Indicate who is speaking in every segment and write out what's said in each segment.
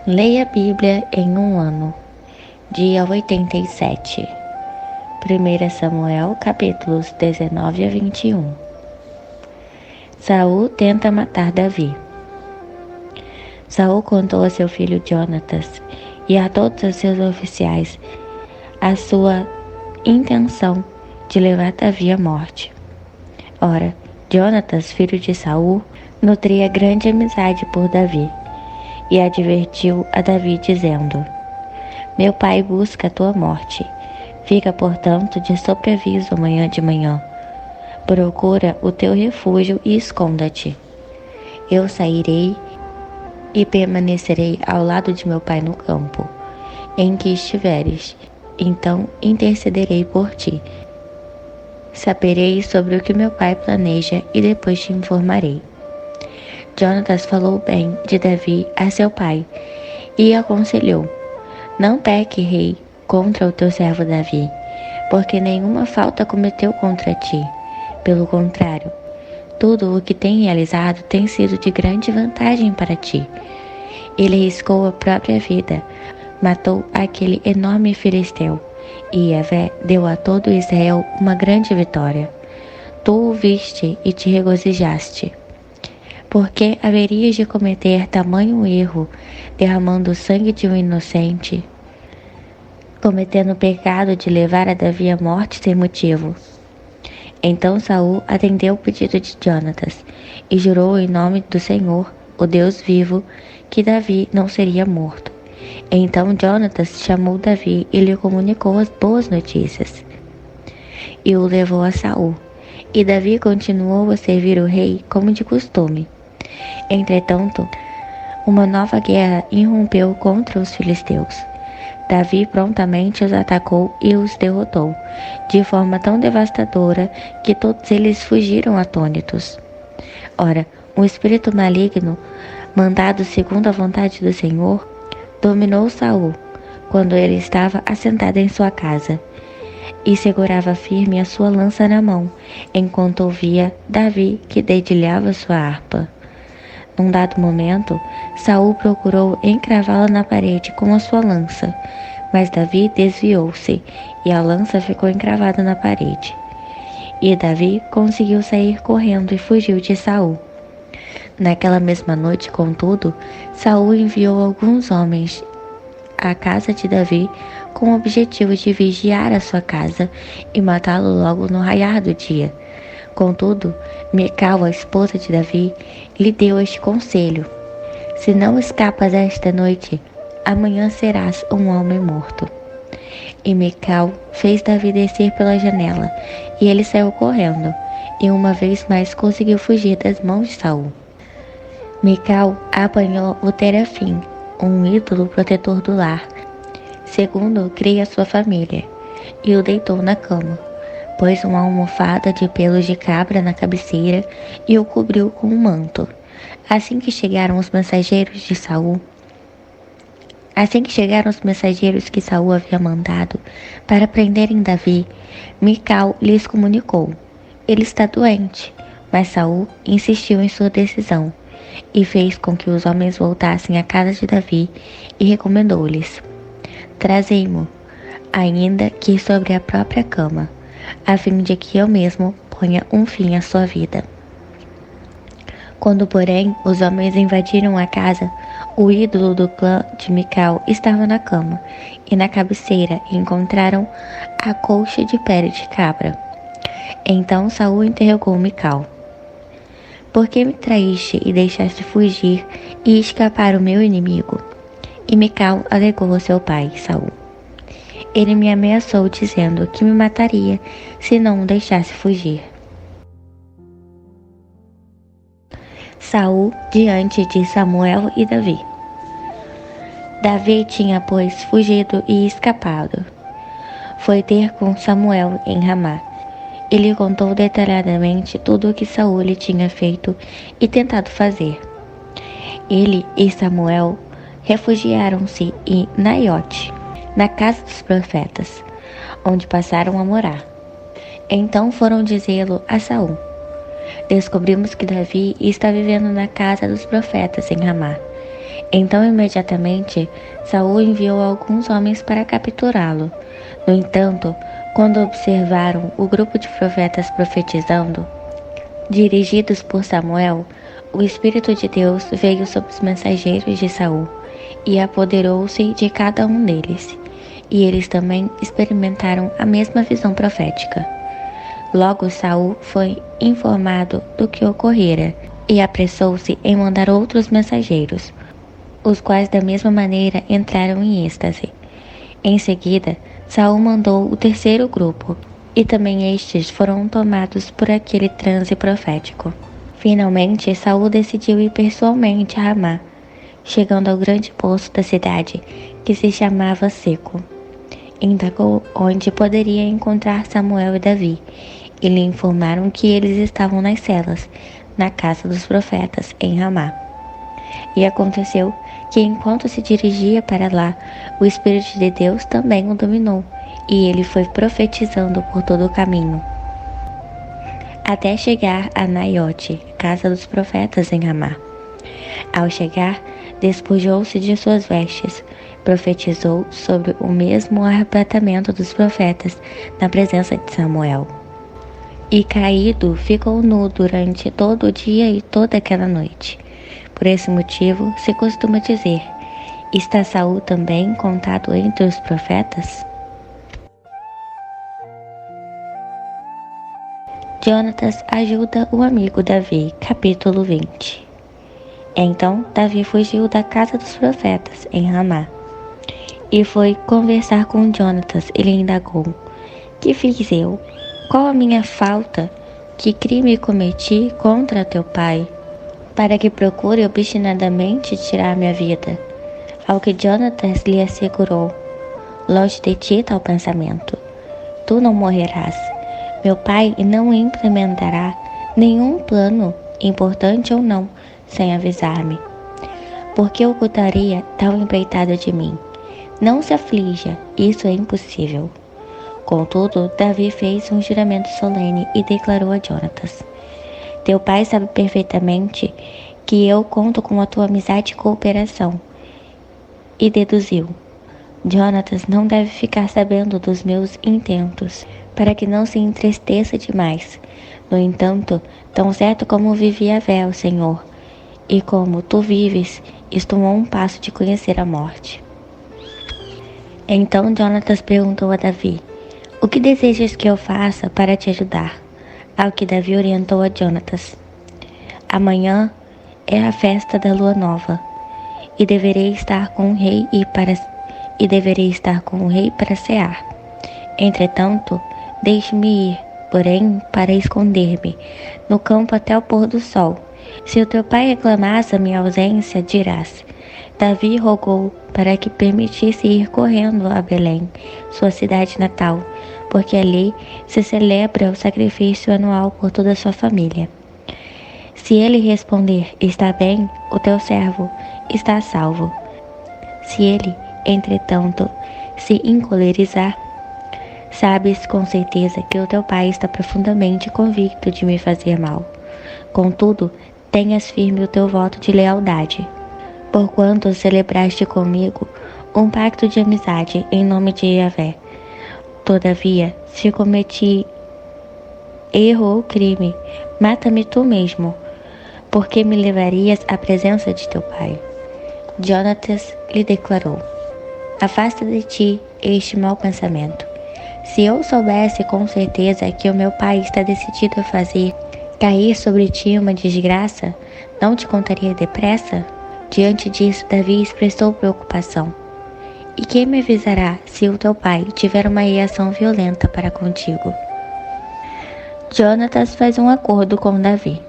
Speaker 1: Leia a Bíblia em um ano. Dia 87. 1 Samuel, capítulos 19 a 21. Saul tenta matar Davi. Saul contou a seu filho Jonatas e a todos os seus oficiais a sua intenção de levar Davi à morte. Ora, Jonatas, filho de Saul, nutria grande amizade por Davi e advertiu a Davi dizendo: Meu pai busca a tua morte. Fica, portanto, de sobreaviso amanhã de manhã. Procura o teu refúgio e esconda-te. Eu sairei e permanecerei ao lado de meu pai no campo, em que estiveres. Então intercederei por ti. Saberei sobre o que meu pai planeja e depois te informarei. Jonatas falou bem de Davi a seu pai e aconselhou: Não peque, rei, contra o teu servo Davi, porque nenhuma falta cometeu contra ti. Pelo contrário, tudo o que tem realizado tem sido de grande vantagem para ti. Ele riscou a própria vida, matou aquele enorme filisteu, e Yahvé deu a todo Israel uma grande vitória. Tu o viste e te regozijaste. Por que haverias de cometer tamanho erro, derramando o sangue de um inocente, cometendo o pecado de levar a Davi à morte sem motivo? Então Saul atendeu o pedido de Jonatas e jurou em nome do Senhor, o Deus vivo, que Davi não seria morto. Então Jonatas chamou Davi e lhe comunicou as boas notícias e o levou a Saul. E Davi continuou a servir o rei como de costume. Entretanto, uma nova guerra irrompeu contra os filisteus. Davi prontamente os atacou e os derrotou, de forma tão devastadora que todos eles fugiram atônitos. Ora, um espírito maligno, mandado segundo a vontade do Senhor, dominou Saul, quando ele estava assentado em sua casa, e segurava firme a sua lança na mão, enquanto ouvia Davi que dedilhava sua harpa. Num dado momento, Saul procurou encravá-la na parede com a sua lança, mas Davi desviou-se e a lança ficou encravada na parede. E Davi conseguiu sair correndo e fugiu de Saul. Naquela mesma noite, contudo, Saul enviou alguns homens à casa de Davi com o objetivo de vigiar a sua casa e matá-lo logo no raiar do dia. Contudo, Mical, a esposa de Davi, lhe deu este conselho: Se não escapas esta noite, amanhã serás um homem morto. E Mical fez Davi descer pela janela, e ele saiu correndo, e uma vez mais conseguiu fugir das mãos de Saul. Mical apanhou o Terafim, um ídolo protetor do lar, segundo cria sua família, e o deitou na cama. Pôs uma almofada de pelos de cabra na cabeceira e o cobriu com um manto. Assim que chegaram os mensageiros que Saul havia mandado para prenderem Davi, Mical lhes comunicou: Ele está doente. Mas Saul insistiu em sua decisão e fez com que os homens voltassem à casa de Davi e recomendou-lhes: Trazei-mo, ainda que sobre a própria cama, a fim de que eu mesmo ponha um fim à sua vida. Quando, porém, os homens invadiram a casa, o ídolo do clã de Mical estava na cama, e na cabeceira encontraram a colcha de pele de cabra. Então Saul interrogou Mical: Por que me traíste e deixaste fugir e escapar o meu inimigo? E Mical alegou ao seu pai, Saul: Ele me ameaçou dizendo que me mataria se não o deixasse fugir. Saul diante de Samuel e Davi. Davi tinha, pois, fugido e escapado. Foi ter com Samuel em Ramá. Ele contou detalhadamente tudo o que Saul lhe tinha feito e tentado fazer. Ele e Samuel refugiaram-se em Naiote, na casa dos profetas, onde passaram a morar. Então foram dizê-lo a Saul: Descobrimos que Davi está vivendo na casa dos profetas em Ramá. Então imediatamente Saul enviou alguns homens para capturá-lo. No entanto, quando observaram o grupo de profetas profetizando, dirigidos por Samuel, o Espírito de Deus veio sobre os mensageiros de Saul e apoderou-se de cada um deles. E eles também experimentaram a mesma visão profética. Logo Saul foi informado do que ocorrera e apressou-se em mandar outros mensageiros, os quais da mesma maneira entraram em êxtase. Em seguida, Saul mandou o terceiro grupo, e também estes foram tomados por aquele transe profético. Finalmente, Saul decidiu ir pessoalmente a Ramá, chegando ao grande poço da cidade, que se chamava Seco. Indagou onde poderia encontrar Samuel e Davi, e lhe informaram que eles estavam nas celas, na casa dos profetas, em Ramá. E aconteceu que, enquanto se dirigia para lá, o Espírito de Deus também o dominou, e ele foi profetizando por todo o caminho, até chegar a Naiote, casa dos profetas em Ramá. Ao chegar, despojou-se de suas vestes, profetizou sobre o mesmo arrebatamento dos profetas na presença de Samuel. E caído, ficou nu durante todo o dia e toda aquela noite. Por esse motivo, se costuma dizer: está Saul também contado entre os profetas? Jonatas ajuda o amigo Davi, capítulo 20. Então Davi fugiu da casa dos profetas, em Ramá, e foi conversar com Jonatas. Ele indagou: que fiz eu? Qual a minha falta? Que crime cometi contra teu pai, para que procure obstinadamente tirar minha vida? Ao que Jonatas lhe assegurou: longe de ti tal pensamento. Tu não morrerás. Meu pai não implementará nenhum plano, importante ou não, sem avisar-me. Por que ocultaria tal empreitada de mim? Não se aflija, isso é impossível. Contudo, Davi fez um juramento solene e declarou a Jonatas: teu pai sabe perfeitamente que eu conto com a tua amizade e cooperação. E deduziu: Jonatas não deve ficar sabendo dos meus intentos, para que não se entristeça demais. No entanto, tão certo como vive Yahvé, o Senhor, e como tu vives, estou a um passo de conhecer a morte. Então Jonatas perguntou a Davi: o que desejas que eu faça para te ajudar? Ao que Davi orientou a Jonatas: amanhã é a festa da lua nova, e deverei estar com o rei para cear. Entretanto, deixe-me ir, porém, para esconder-me no campo até o pôr do sol. Se o teu pai reclamar a minha ausência, dirás: Davi rogou para que permitisse ir correndo a Belém, sua cidade natal, porque ali se celebra o sacrifício anual por toda a sua família. Se ele responder: está bem, o teu servo está salvo. Se ele, entretanto, se encolerizar, sabes com certeza que o teu pai está profundamente convicto de me fazer mal. Contudo, tenhas firme o teu voto de lealdade, porquanto celebraste comigo um pacto de amizade em nome de Yahvé. Todavia, se cometi erro ou crime, mata-me tu mesmo, porque me levarias à presença de teu pai. Jonatas lhe declarou: afasta de ti este mau pensamento. Se eu soubesse com certeza que o meu pai está decidido a fazer cair sobre ti uma desgraça, não te contaria depressa? Diante disso, Davi expressou preocupação: e quem me avisará se o teu pai tiver uma reação violenta para contigo? Jonatas faz um acordo com Davi.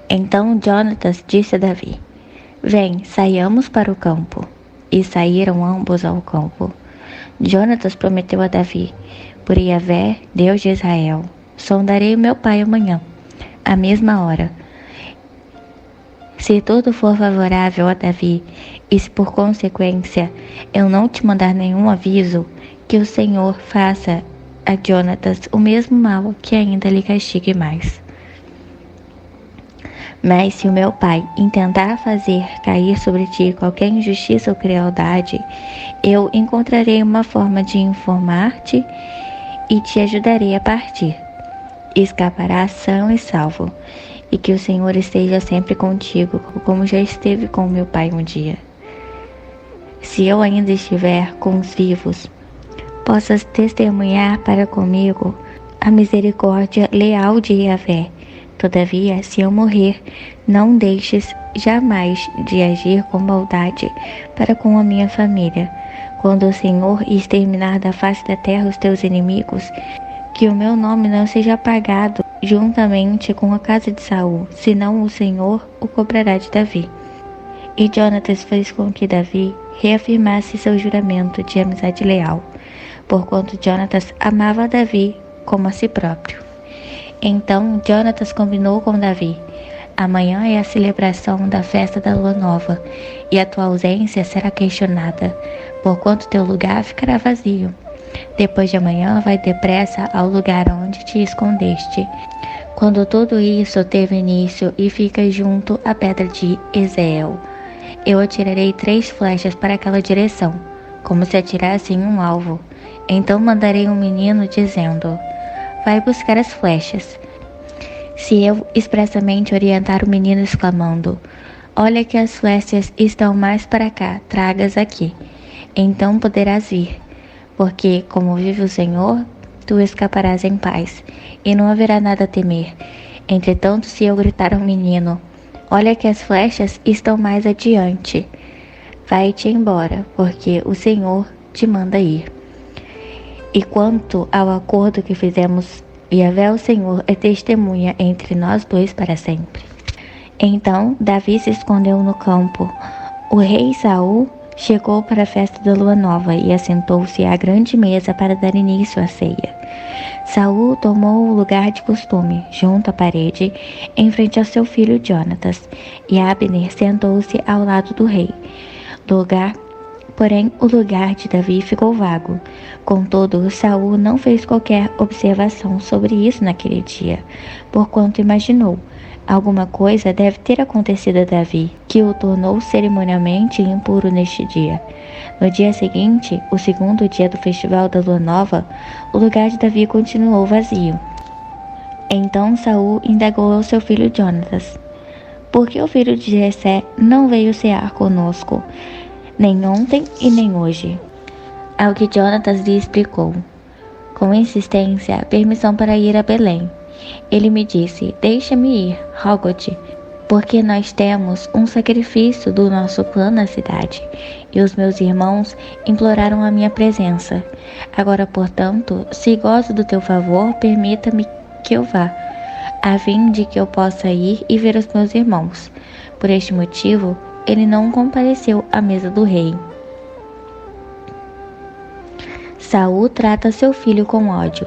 Speaker 1: Então Jonatas disse a Davi: vem, saiamos para o campo. E saíram ambos ao campo. Jonatas prometeu a Davi: por Yahvé, Deus de Israel, sondarei meu pai amanhã, à mesma hora. Se tudo for favorável a Davi, e se por consequência eu não te mandar nenhum aviso, que o Senhor faça a Jonatas o mesmo mal, que ainda lhe castigue mais. Mas se o meu pai intentar fazer cair sobre ti qualquer injustiça ou crueldade, eu encontrarei uma forma de informar-te e te ajudarei a partir. Escaparás são e salvo, e que o Senhor esteja sempre contigo, como já esteve com meu pai um dia. Se eu ainda estiver com os vivos, possas testemunhar para comigo a misericórdia leal de Yahvé. Todavia, se eu morrer, não deixes jamais de agir com maldade para com a minha família. Quando o Senhor exterminar da face da terra os teus inimigos, que o meu nome não seja apagado juntamente com a casa de Saul, senão o Senhor o cobrará de Davi. E Jonatas fez com que Davi reafirmasse seu juramento de amizade leal, porquanto Jonatas amava Davi como a si próprio. Então Jonatas combinou com Davi: amanhã é a celebração da festa da lua nova, e a tua ausência será questionada, porquanto teu lugar ficará vazio. Depois de amanhã vai depressa ao lugar onde te escondeste. Quando tudo isso teve início e fica junto à pedra de Ezeel, eu atirarei 3 flechas para aquela direção, como se atirasse em um alvo. Então mandarei um menino dizendo: vai buscar as flechas. Se eu expressamente orientar o menino exclamando: olha que as flechas estão mais para cá, tragas aqui, então poderás vir, porque, como vive o Senhor, tu escaparás em paz, e não haverá nada a temer. Entretanto, se eu gritar ao menino: olha que as flechas estão mais adiante, vai-te embora, porque o Senhor te manda ir. E quanto ao acordo que fizemos, Yahvé o Senhor é testemunha entre nós dois para sempre. Então Davi se escondeu no campo. O rei Saul chegou para a festa da lua nova e assentou-se à grande mesa para dar início à ceia. Saul tomou o lugar de costume, junto à parede, em frente ao seu filho Jonatas, e Abner sentou-se ao lado do rei. Porém, o lugar de Davi ficou vago. Contudo, Saul não fez qualquer observação sobre isso naquele dia, porquanto imaginou: alguma coisa deve ter acontecido a Davi, que o tornou cerimonialmente impuro neste dia. No dia seguinte, o segundo dia do festival da lua nova, o lugar de Davi continuou vazio. Então Saul indagou ao seu filho Jonatas: por que o filho de Jessé não veio cear conosco, nem ontem e nem hoje? Ao que Jonatas lhe explicou, com insistência, permissão para ir a Belém. Ele me disse: deixa-me ir, rogo-te, porque nós temos um sacrifício do nosso clã na cidade, e os meus irmãos imploraram a minha presença. Agora, portanto, se gozo do teu favor, permita-me que eu vá, a fim de que eu possa ir e ver os meus irmãos. Por este motivo, ele não compareceu à mesa do rei. Saul trata seu filho com ódio.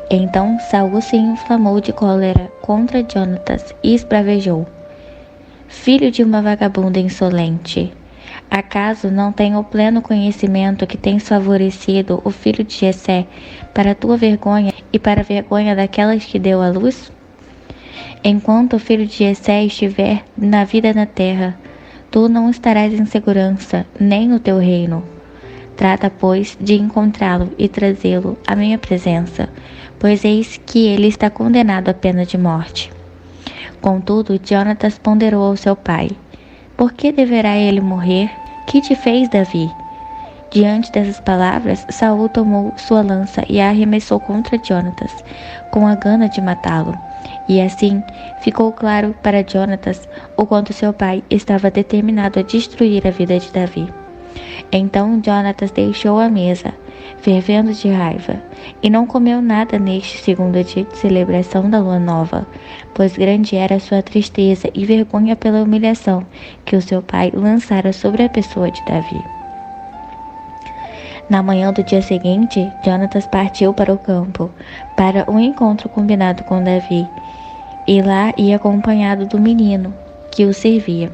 Speaker 1: Então Saul se inflamou de cólera contra Jonatas e esbravejou: filho de uma vagabunda insolente, acaso não tenho o pleno conhecimento que tens favorecido o filho de Jessé para a tua vergonha e para a vergonha daquelas que deu à luz? Enquanto o filho de Jessé estiver na vida na terra, tu não estarás em segurança, nem o teu reino. Trata, pois, de encontrá-lo e trazê-lo à minha presença, pois eis que ele está condenado à pena de morte. Contudo, Jonatas ponderou ao seu pai: por que deverá ele morrer? Que te fez, Davi? Diante dessas palavras, Saul tomou sua lança e a arremessou contra Jonatas, com a gana de matá-lo. E assim ficou claro para Jonatas o quanto seu pai estava determinado a destruir a vida de Davi. Então Jonatas deixou a mesa, fervendo de raiva, e não comeu nada neste segundo dia de celebração da lua nova, pois grande era sua tristeza e vergonha pela humilhação que o seu pai lançara sobre a pessoa de Davi. Na manhã do dia seguinte, Jonatas partiu para o campo, para um encontro combinado com Davi, e lá ia acompanhado do menino que o servia.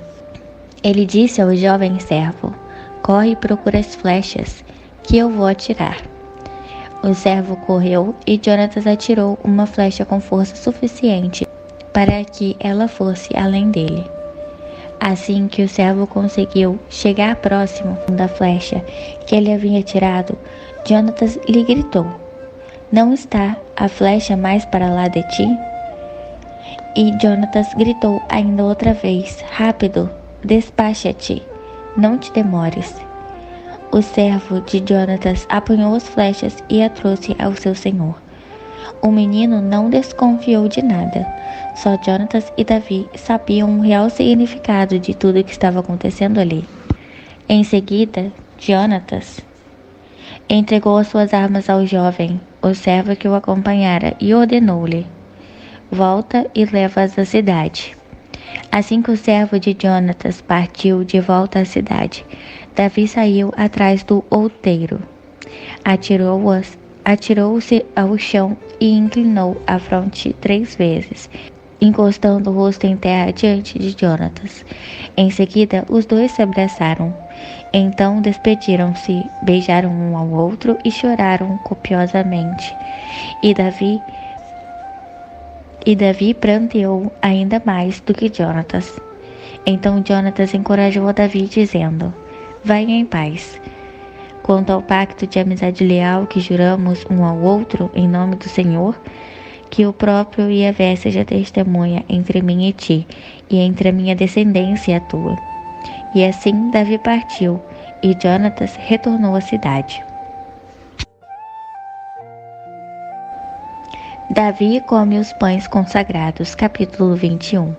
Speaker 1: Ele disse ao jovem servo: corre e procura as flechas, que eu vou atirar. O servo correu e Jonatas atirou uma flecha com força suficiente para que ela fosse além dele. Assim que o servo conseguiu chegar próximo da flecha que ele havia tirado, Jonatas lhe gritou: "Não está a flecha mais para lá de ti?" E Jonatas gritou ainda outra vez: "Rápido, despacha-te, não te demores." O servo de Jonatas apanhou as flechas e a trouxe ao seu senhor. O menino não desconfiou de nada. Só Jonatas e Davi sabiam o real significado de tudo o que estava acontecendo ali. Em seguida, Jonatas entregou as suas armas ao jovem, o servo que o acompanhara, e ordenou-lhe: "Volta e leva-as à cidade." Assim que o servo de Jonatas partiu de volta à cidade, Davi saiu atrás do outeiro, atirou-se ao chão e inclinou a fronte 3 vezes, encostando o rosto em terra diante de Jonatas. Em seguida, os dois se abraçaram. Então despediram-se, beijaram um ao outro e choraram copiosamente. E Davi pranteou ainda mais do que Jonatas. Então Jonatas encorajou a Davi, dizendo: "Vai em paz. Quanto ao pacto de amizade leal que juramos um ao outro em nome do Senhor, que o próprio Yahvé seja testemunha entre mim e ti, e entre a minha descendência e a tua." E assim Davi partiu, e Jonatas retornou à cidade. Davi come os pães consagrados, capítulo 21.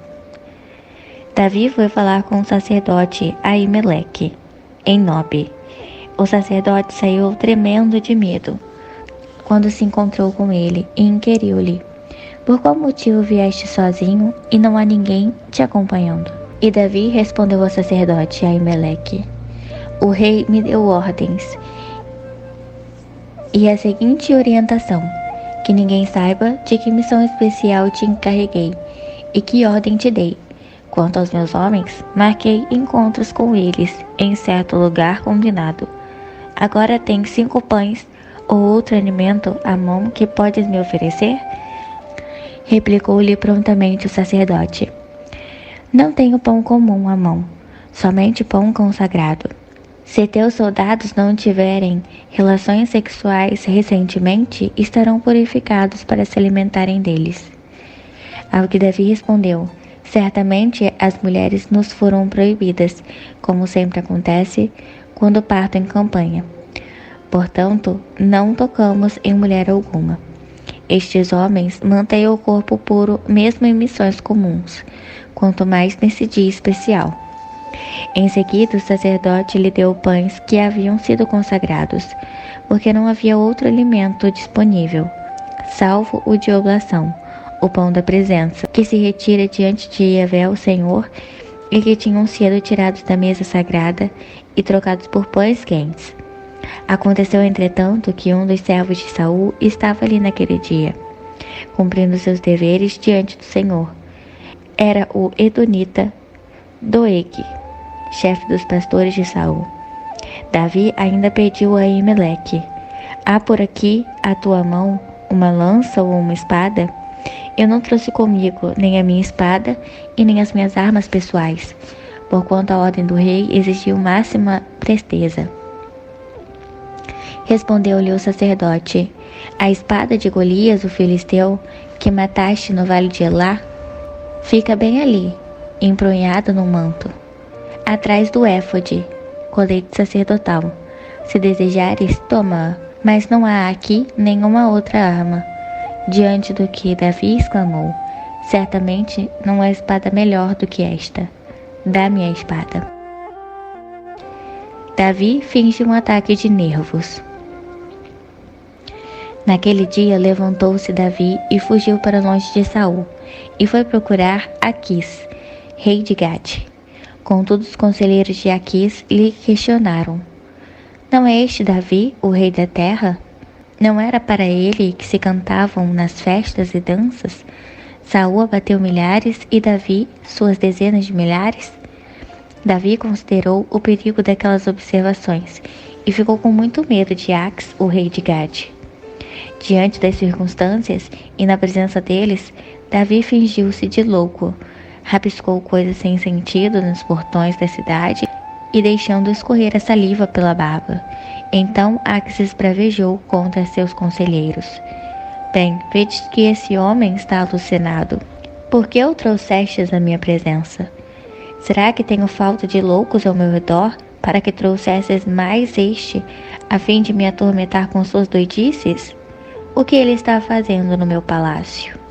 Speaker 1: Davi foi falar com o sacerdote Aimeleque, em Nobe. O sacerdote saiu tremendo de medo quando se encontrou com ele e inquiriu-lhe: "Por qual motivo vieste sozinho e não há ninguém te acompanhando?" E Davi respondeu ao sacerdote Aimeleque: "O rei me deu ordens e a seguinte orientação: que ninguém saiba de que missão especial te encarreguei e que ordem te dei. Quanto aos meus homens, marquei encontros com eles em certo lugar combinado. Agora tens 5 pães ou outro alimento à mão que podes me oferecer?" Replicou-lhe prontamente o sacerdote: "Não tenho pão comum à mão, somente pão consagrado. Se teus soldados não tiverem relações sexuais recentemente, estarão purificados para se alimentarem deles." Ao que Davi respondeu: "Certamente as mulheres nos foram proibidas, como sempre acontece quando parto em campanha. Portanto, não tocamos em mulher alguma. Estes homens mantêm o corpo puro mesmo em missões comuns, quanto mais nesse dia especial." Em seguida, o sacerdote lhe deu pães que haviam sido consagrados, porque não havia outro alimento disponível, salvo o de oblação, o pão da presença, que se retira diante de Yahvé o Senhor, e que tinham sido tirados da mesa sagrada e trocados por pães quentes. Aconteceu, entretanto, que um dos servos de Saul estava ali naquele dia, cumprindo seus deveres diante do Senhor. Era o edonita Doeg, chefe dos pastores de Saul. Davi ainda pediu a Aimeleque: "Há por aqui à tua mão uma lança ou uma espada?" Eu não trouxe comigo nem a minha espada e nem as minhas armas pessoais, porquanto a ordem do rei exigiu máxima presteza. Respondeu-lhe o sacerdote: "A espada de Golias, o filisteu, que mataste no vale de Elá, fica bem ali, embrulhada num manto, atrás do éfode, colete sacerdotal. Se desejares, toma-a, mas não há aqui nenhuma outra arma." Diante do que Davi exclamou: "Certamente não há espada melhor do que esta. Dá-me a espada." Davi finge um ataque de nervos. Naquele dia levantou-se Davi e fugiu para longe de Saul, e foi procurar Aquis, rei de Gate. Contudo, os conselheiros de Aquis lhe questionaram: "Não é este Davi, o rei da terra? Não era para ele que se cantavam nas festas e danças? Saul abateu milhares e Davi suas dezenas de milhares?" Davi considerou o perigo daquelas observações e ficou com muito medo de Aques, o rei de Gade. Diante das circunstâncias e na presença deles, Davi fingiu-se de louco, rabiscou coisas sem sentido nos portões da cidade e deixando escorrer a saliva pela barba. Então Axis bravejou contra seus conselheiros. Bem, vedes que esse homem está alucinado. Por que o trouxestes à minha presença? Será que tenho falta de loucos ao meu redor, para que trouxesses mais este, a fim de me atormentar com suas doidices? O que ele está fazendo no meu palácio?